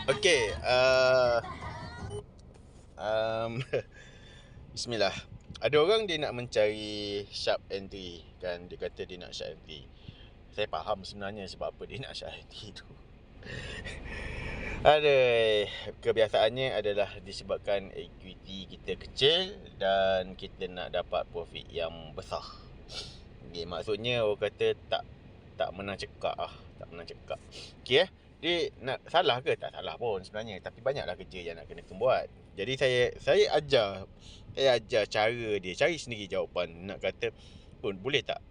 Okey, um, bismillah. Ada orang dia nak mencari sharp entry kan, dia kata dia nak sharp entry. Saya faham sebenarnya sebab apa dia nak sharp entry tu. Aduh, kebiasaannya adalah disebabkan equity kita kecil dan kita nak dapat profit yang besar. Okay, maksudnya orang kata tak menang cekak lah, tak menang cekak. Okey dia nak salah ke? Tak salah pun sebenarnya, tapi banyaklah kerja yang nak kena buat. Jadi saya ajar cara dia cari sendiri jawapan. Nak kata pun boleh tak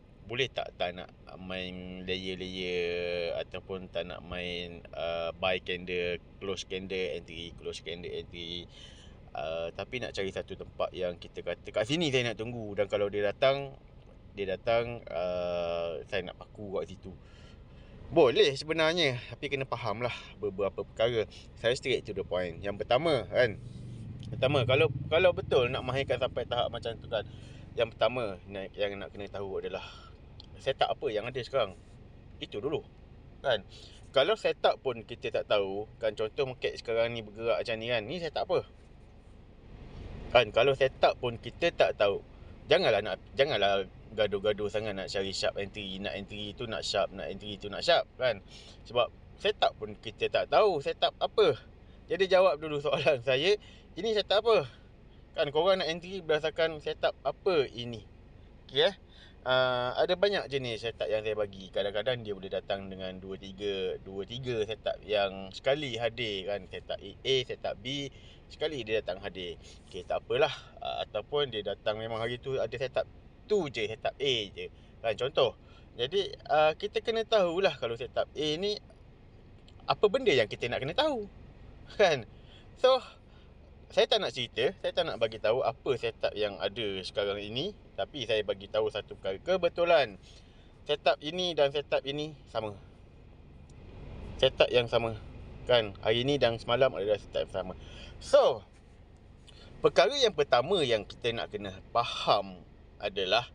nak main layer ataupun tak nak main buy candle, close candle entry, tapi nak cari satu tempat yang kita kata kat sini saya nak tunggu, dan kalau dia datang saya nak paku kat situ. Boleh sebenarnya, tapi kena faham lah beberapa perkara. Saya straight to the point. Yang pertama kan, kalau betul nak mahirkan sampai tahap macam tu kan, yang pertama yang nak kena tahu adalah setup apa yang ada sekarang. Itu dulu kan. Kalau setup pun kita tak tahu kan, contoh market sekarang ni bergerak macam ni kan, ni setup apa kan. Kalau setup pun kita tak tahu, janganlah gaduh-gaduh sangat nak cari sharp entry, nak entry tu nak sharp, nak entry tu nak sharp kan. Sebab setup pun kita tak tahu setup apa. Jadi jawab dulu soalan saya, ini setup apa kan. Korang nak entry berdasarkan setup apa ini. Okay ada banyak jenis setup yang saya bagi. Kadang-kadang dia boleh datang dengan 2-3 setup yang sekali hadir kan. Setup A, setup B, sekali dia datang hadir. Okay, tak apalah. Ataupun dia datang memang hari tu ada setup tu je, setup A je kan, contoh. Jadi kita kena tahulah kalau setup A ni apa benda yang kita nak kena tahu kan. So saya tak nak cerita, saya tak nak bagi tahu apa setup yang ada sekarang ini, tapi saya bagi tahu satu perkara. Kebetulan setup ini dan setup ini sama. Setup yang sama kan. Hari ini dan semalam adalah setup yang sama. So perkara yang pertama yang kita nak kena faham adalah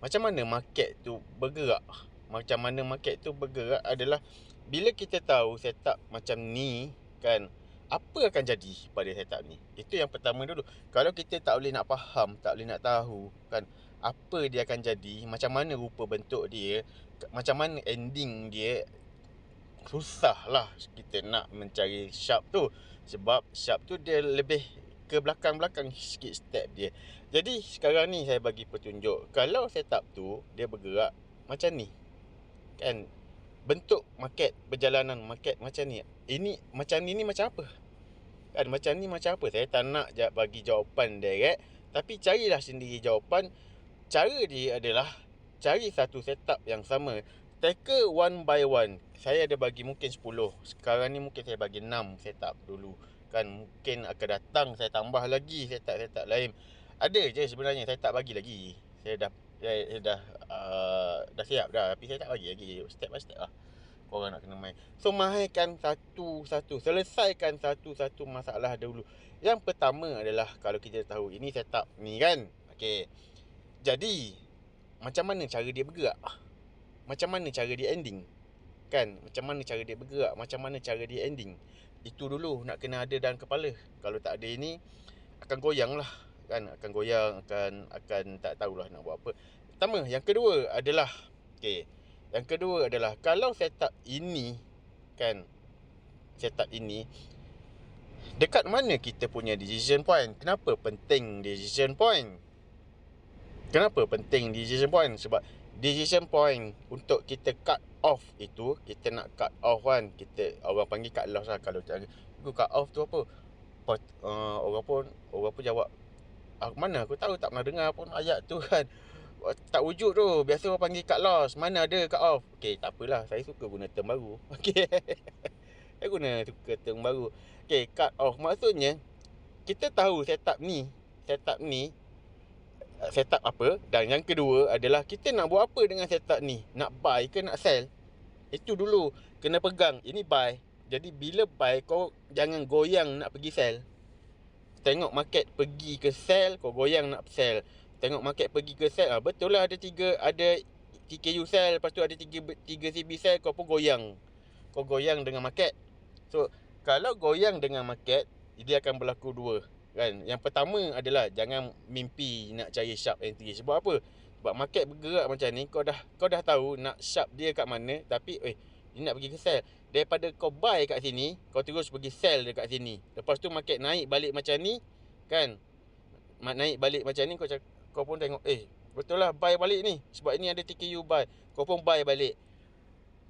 macam mana market tu bergerak. Macam mana market tu bergerak adalah bila kita tahu setup macam ni kan, apa akan jadi pada setup ni. Itu yang pertama dulu. Kalau kita tak boleh nak faham, tak boleh nak tahu kan, apa dia akan jadi, macam mana rupa bentuk dia, macam mana ending dia, susah lah kita nak mencari sharp tu. Sebab sharp tu dia lebih ke belakang-belakang sikit step dia. Jadi sekarang ni saya bagi petunjuk. Kalau setup tu dia bergerak macam ni kan, bentuk market, perjalanan market macam ni, ini macam ni macam apa kan, macam ni macam apa. Saya tak nak bagi jawapan direct, tapi carilah sendiri jawapan. Cara dia adalah cari satu setup yang sama, tackle one by one. Saya ada bagi mungkin 10. Sekarang ni mungkin saya bagi 6 setup dulu kan. Mungkin akan datang saya tambah lagi setup-setup lain. Ada je sebenarnya, saya tak bagi lagi. Saya dah siap dah, tapi saya tak bagi lagi. Step by step lah korang nak kena main. So mahirkan satu-satu, selesaikan satu-satu masalah dulu. Yang pertama adalah kalau kita tahu ini setup ni kan, okey, jadi macam mana cara dia bergerak, macam mana cara dia ending kan, macam mana cara dia bergerak, macam mana cara dia ending. Itu dulu nak kena ada dalam kepala. Kalau tak ada ini, akan goyang lah kan, akan goyang, akan tak tahulah nak buat apa. Pertama. Yang kedua adalah kalau setup ini kan, setup ini dekat mana kita punya decision point. Kenapa penting decision point? Sebab decision point untuk kita cut off itu, kita nak cut off kan, kita orang panggil cut loss lah. Kalau cut off tu apa? Orang pun jawab, mana aku tahu, tak pernah dengar pun ayat tu kan. Tak wujud tu. Biasa orang panggil cut loss, mana ada cut off. Okey, tak apalah, saya suka guna term baru. Okey. Saya guna term baru. Okey, cut off maksudnya kita tahu setup ni setup apa. Dan yang kedua adalah kita nak buat apa dengan setup ni. Nak buy ke nak sell? Itu dulu kena pegang. Ini buy. Jadi bila buy, kau jangan goyang nak pergi sell. Tengok market pergi ke sell, kau goyang nak sell. Tengok market pergi ke sell, betul lah ada TKU sell, lepas tu ada 3 CB sell, kau pun goyang. Kau goyang dengan market. So Kalau goyang dengan market, dia akan berlaku dua kan. Yang pertama adalah jangan mimpi nak cari sharp entry. Sebab apa? Sebab market bergerak macam ni, kau dah tahu nak sharp dia kat mana, tapi dia nak pergi ke sell. Daripada kau buy kat sini, kau terus pergi sell dekat sini. Lepas tu market naik balik macam ni kan. Naik balik macam ni, kau pun tengok betul lah buy balik ni, sebab ini ada TKU buy. Kau pun buy balik.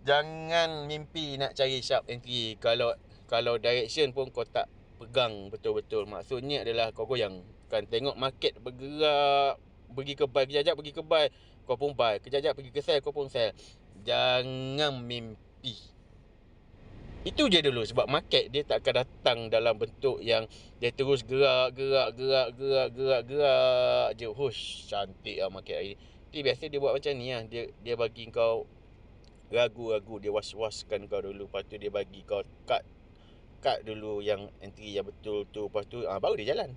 Jangan mimpi nak cari sharp entry kalau direction pun kau tak pegang betul-betul. Maksudnya adalah kau goyang kan, tengok market bergerak, pergi ke buy, kejap pergi ke buy, kau pun buy, kejap pergi ke sell, kau pun sell. Jangan mimpi. Itu je dulu, sebab market dia tak akan datang dalam bentuk yang dia terus gerak je. Hush, cantik lah market hari ni. Jadi biasa dia buat macam ni lah. Dia bagi kau ragu-ragu, dia was-waskan kau dulu. Lepas tu dia bagi kau cut dulu yang entry yang betul tu. Lepas tu baru dia jalan.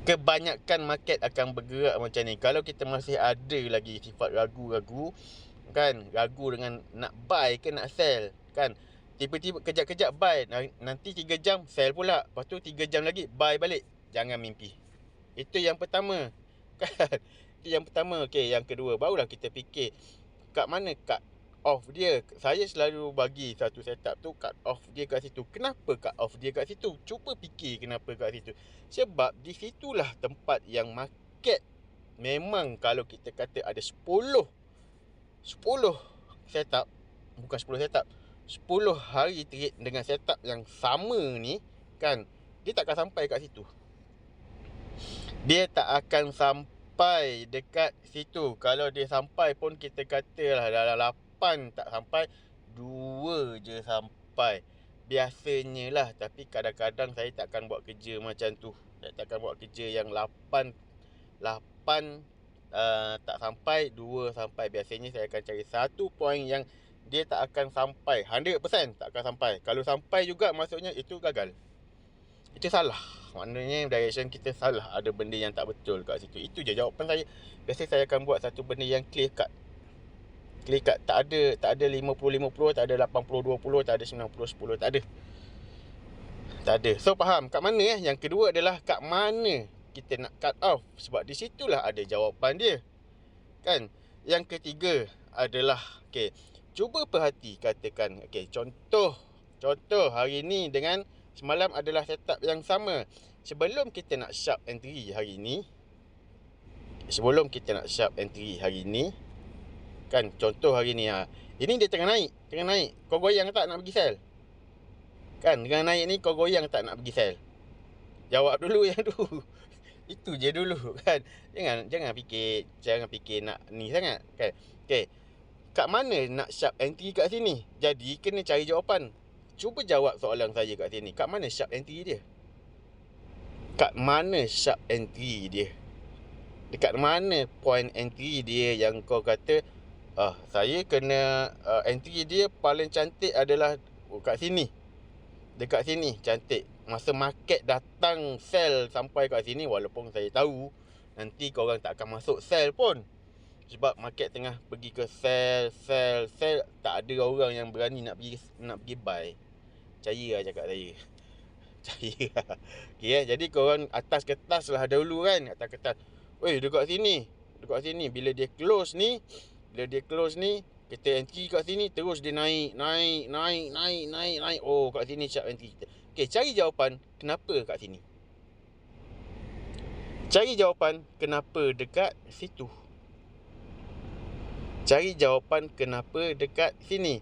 Kebanyakan market akan bergerak macam ni. Kalau kita masih ada lagi sifat ragu-ragu kan, ragu dengan nak buy ke nak sell kan, tiba-tiba kejap-kejap buy, nanti 3 jam sell pula, lepas tu 3 jam lagi buy balik. Jangan mimpi. Itu yang pertama kan. Itu yang pertama. Okey, yang kedua barulah kita fikir kat mana cut off dia. Saya selalu bagi satu setup tu, cut off dia kat situ. Kenapa cut off dia kat situ? Cuba fikir kenapa kat situ. Sebab di situlah tempat yang market memang, kalau kita kata ada 10 setup, bukan 10 setup, 10 hari trade dengan setup yang sama ni kan, dia tak akan sampai kat situ. Dia tak akan sampai dekat situ. Kalau dia sampai pun kita katalah dalam 8 tak sampai, 2 je sampai. Biasanya lah. Tapi kadang-kadang saya tak akan buat kerja macam tu. Saya tak akan buat kerja yang 8 tak sampai, 2 sampai. Biasanya saya akan cari satu point yang dia tak akan sampai, 100% tak akan sampai. Kalau sampai juga, maksudnya itu gagal. Itu salah. Maknanya direction kita salah. Ada benda yang tak betul kat situ. Itu je jawapan saya. Biasa saya akan buat satu benda yang clear cut. Tak ada 50-50, tak ada 80-20, tak ada 90-10, tak ada. So faham kat mana Yang kedua adalah kat mana kita nak cut off. Sebab di situlah ada jawapan dia kan. Yang ketiga adalah cuba perhati, katakan contoh hari ni dengan semalam adalah setup yang sama. Sebelum kita nak sharp entry hari ni kan, contoh hari ni ini dia tengah naik. Kau goyang tak nak pergi sell? Kan, dengan naik ni kau goyang tak nak pergi sell? Jawab dulu yang tu. Itu je dulu kan. Jangan fikir nak ni sangat kan. Kat mana nak sharp entry kat sini? Jadi kena cari jawapan. Cuba jawab soalan saya kat sini. Kat mana sharp entry dia? Dekat mana point entry dia yang kau kata saya kena entry dia paling cantik adalah kat sini. Dekat sini cantik. Masa market datang sell sampai kat sini, walaupun saya tahu nanti korang tak akan masuk sell pun, sebab market tengah pergi ke sell, tak ada orang yang berani nak pergi buy. Percaya lah cakap saya. Jadi korang atas kertas lah dahulu kan. Atas kertas, dekat sini bila dia close ni, kita entry kat sini, terus dia naik. Oh, kat sini sharp entry kita. Cari jawapan kenapa kat sini. Cari jawapan kenapa dekat situ. Cari jawapan kenapa dekat sini.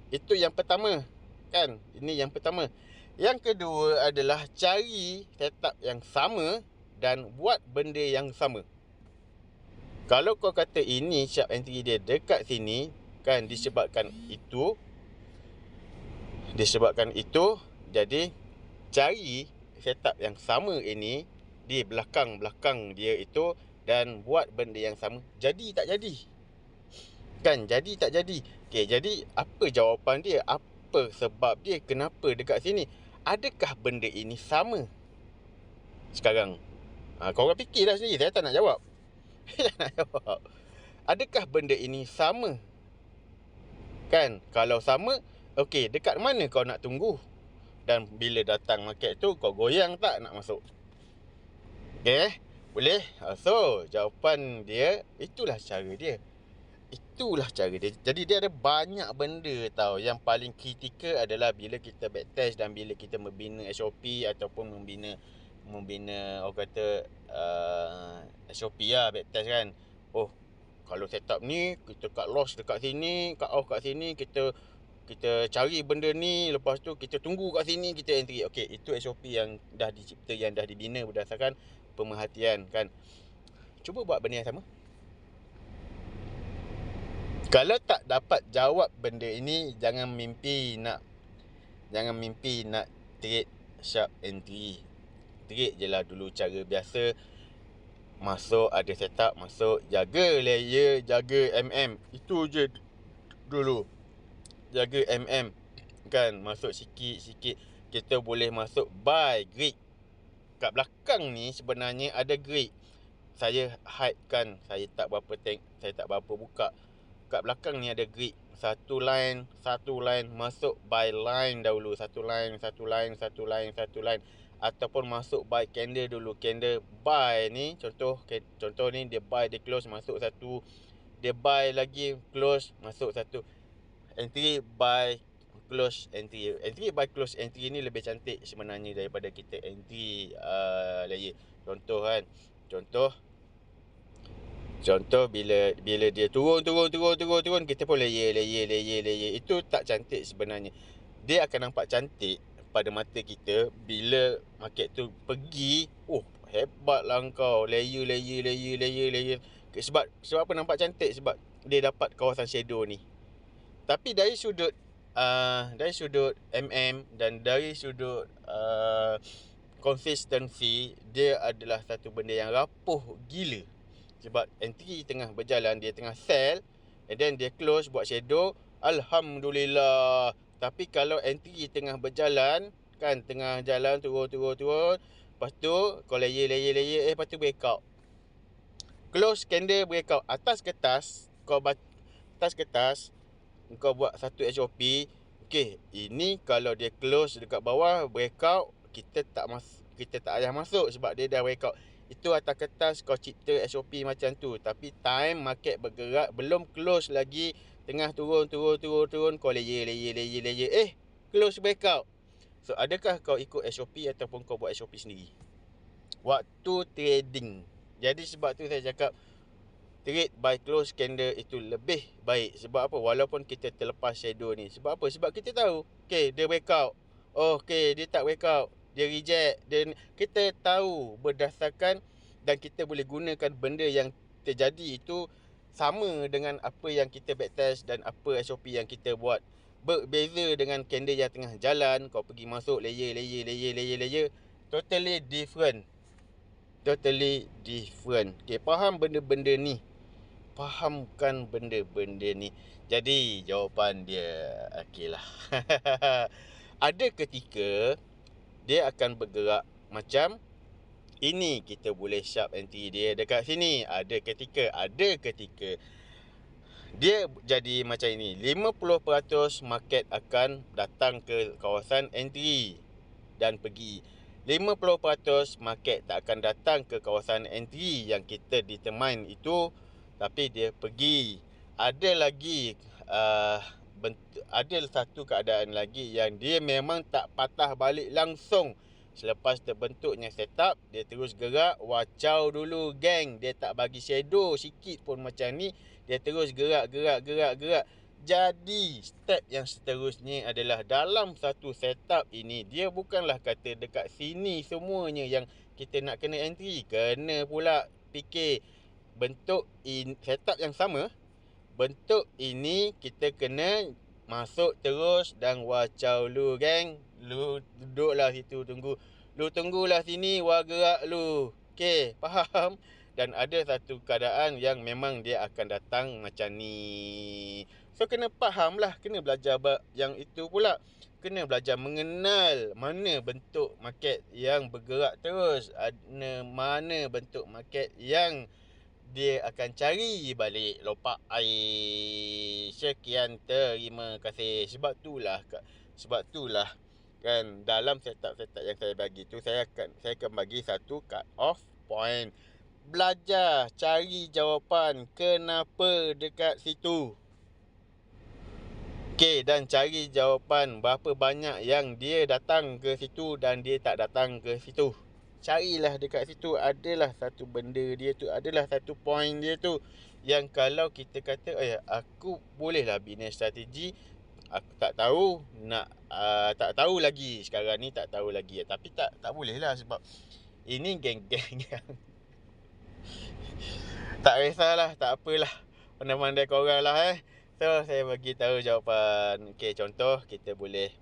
Itu yang pertama kan. Ini yang pertama. Yang kedua adalah cari setup yang sama dan buat benda yang sama. Kalau kau kata ini sharp entry dia dekat sini kan, disebabkan itu, jadi cari setup yang sama ini di belakang dia itu dan buat benda yang sama. Jadi tak jadi kan, jadi tak jadi. Jadi apa jawapan dia? Apa sebab dia? Kenapa dekat sini? Adakah benda ini sama? Sekarang korang fikirlah sendiri. Saya tak nak jawab. Adakah benda ini sama? Kan, kalau sama, Okey, dekat mana kau nak tunggu? Dan bila datang market tu, kau goyang tak nak masuk? Okay, boleh? So, jawapan dia, itulah cara dia. Itulah cara dia. Jadi dia ada banyak benda tau. Yang paling kritikal adalah bila kita backtest dan bila kita membina SOP ataupun membina orang kata SOP lah backtest kan. Oh, kalau setup ni, kita cut loss dekat sini, cut off kat sini, kita cari benda ni, lepas tu kita tunggu kat sini, kita entry. Okey, itu SOP yang dah dicipta, yang dah dibina berdasarkan pemerhatian kan. Cuba buat benda yang sama. Kalau tak dapat jawab benda ini, jangan mimpi nak trade sharp entry. Trade je lah dulu cara biasa. Masuk, ada setup, masuk, jaga layer, jaga MM. Itu je dulu. Jaga MM kan, masuk sikit-sikit. Kita boleh masuk buy grid. Kat belakang ni sebenarnya ada grid. Saya hide kan, saya tak berapa buka. Kat belakang ni ada grid. Satu line, masuk by line dahulu. Satu line. Ataupun masuk by candle dulu. Candle buy ni, contoh ni dia buy, dia close, masuk satu. Dia buy lagi, close, masuk satu. Entry, buy, close, entry. Entry, buy, close, entry ni lebih cantik sebenarnya daripada kita entry layer. Contoh kan. Contoh bila dia turun, kita pun layer. Itu tak cantik sebenarnya. Dia akan nampak cantik pada mata kita bila market tu pergi. Oh, hebatlah kau. Layer. Sebab apa nampak cantik? Sebab dia dapat kawasan shadow ni. Tapi dari sudut MM dan dari sudut consistency, dia adalah satu benda yang rapuh gila. Sebab entry tengah berjalan, dia tengah sell, and then dia close buat shadow, alhamdulillah. Tapi kalau entry tengah berjalan kan, tengah jalan turun, lepas tu kau layer, lepas tu breakout. Close candle breakout atas kertas, kau buat satu SOP. Okey, ini kalau dia close dekat bawah breakout, kita tak payah masuk sebab dia dah breakout. Itu atas kertas kau cipta SOP macam tu. Tapi time market bergerak, belum close lagi, tengah turun, kau layer. Close breakout. So, adakah kau ikut SOP ataupun kau buat SOP sendiri waktu trading? Jadi sebab tu saya cakap trade by close candle itu lebih baik. Sebab apa? Walaupun kita terlepas shadow ni. Sebab apa? Sebab kita tahu, okay, dia breakout. Oh, okay, dia tak breakout, dia reject. Kita tahu berdasarkan, dan kita boleh gunakan benda yang terjadi itu sama dengan apa yang kita backtest dan apa SOP yang kita buat. Berbeza dengan candle yang tengah jalan, kau pergi masuk layer. Totally different. Okay, faham benda-benda ni? Fahamkan benda-benda ni. Jadi jawapan dia, okeylah. Ada ketika dia akan bergerak macam ini, kita boleh sharp entry dia dekat sini. Ada ketika dia jadi macam ini. 50% market akan datang ke kawasan entry dan pergi. 50% market tak akan datang ke kawasan entry yang kita determine itu, tapi dia pergi. Ada lagi ada satu keadaan lagi yang dia memang tak patah balik langsung. Selepas terbentuknya setup, dia terus gerak. Wacau dulu geng. Dia tak bagi shadow sikit pun macam ni. Dia terus gerak. Jadi step yang seterusnya adalah dalam satu setup ini, dia bukanlah kata dekat sini semuanya yang kita nak kena entry. Kena pula fikir bentuk setup yang sama. Bentuk ini kita kena masuk terus dan wacau lu geng. Lu duduklah situ tunggu. Lu tunggulah sini, wah gerak lu. Okey, faham? Dan ada satu keadaan yang memang dia akan datang macam ni. So kena faham lah, kena belajar yang itu pula. Kena belajar mengenal mana bentuk market yang bergerak terus, mana bentuk market yang dia akan cari balik lopak air. Sekian, terima kasih. Sebab itulah kan, dalam setup yang saya bagi tu, saya akan bagi satu cut off point. Belajar cari jawapan kenapa dekat situ. Okey, dan cari jawapan berapa banyak yang dia datang ke situ dan dia tak datang ke situ. Carilah dekat situ, adalah satu benda dia tu, adalah satu point dia tu yang kalau kita kata aku bolehlah bina strategi, aku tak tahu tak tahu lagi sekarang ni, tak tahu lagi. Tapi tak bolehlah, sebab ini geng-geng yang tak kisahlah, tak apalah, pandai-pandai korang lah. So saya bagi tahu jawapan. Okey, contoh kita boleh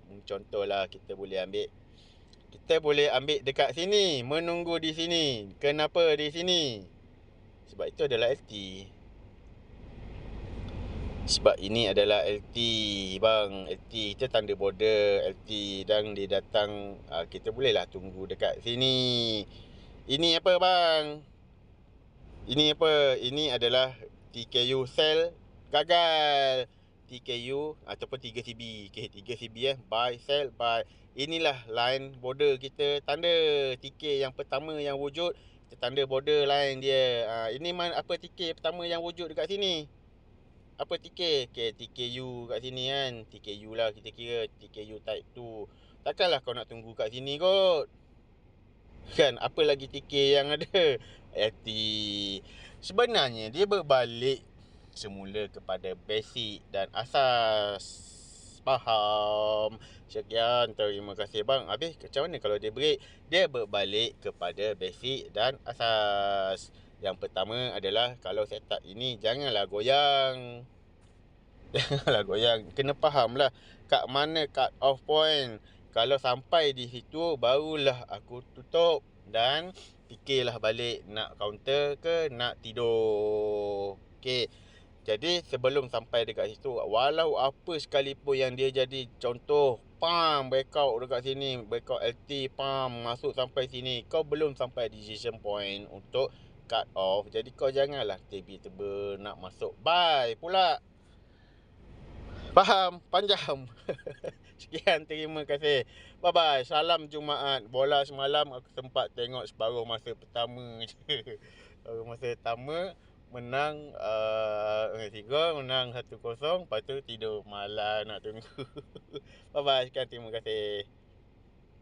ambil dekat sini, menunggu di sini. Kenapa di sini? Sebab itu adalah LT. Sebab ini adalah LT, bang. LT itu tanda border LT, dan dia datang, kita bolehlah tunggu dekat sini. Ini apa, bang? Ini apa? Ini adalah TKU sell gagal. TKU ataupun 3CB. Okey, 3CB buy, sell, buy. Inilah line border kita, tanda TK yang pertama yang wujud, kita tanda border line dia. Ini apa TK pertama yang wujud dekat sini? Apa TK? Okey, TKU kat sini kan. TKU lah kita kira, TKU type 2. Takkanlah kau nak tunggu kat sini kot. Kan, apa lagi TK yang ada? LT. Sebenarnya dia berbalik semula kepada basic dan asas. Faham? Sekian, terima kasih, bang. Habis macam mana kalau dia break? Dia berbalik kepada basic dan asas. Yang pertama adalah, kalau setup ini janganlah goyang. Janganlah goyang. Kena faham lah kat mana cut off point. Kalau sampai di situ, barulah aku tutup dan fikirlah balik nak counter ke nak tidur. Okey. Jadi sebelum sampai dekat situ, walau apa sekalipun yang dia jadi, contoh breakout dekat sini, breakout LT, masuk sampai sini, kau belum sampai decision point untuk cut off. Jadi kau janganlah tiba-tiba nak masuk buy pula. Faham? Panjang. Sekian, terima kasih. Bye-bye. Salam Jumaat. Bola semalam aku sempat tengok separuh masa pertama je. Separuh masa pertama menang 3, menang 1-0. Lepas tu tidur, malas nak tunggu. Bye-bye. Sekian, terima kasih.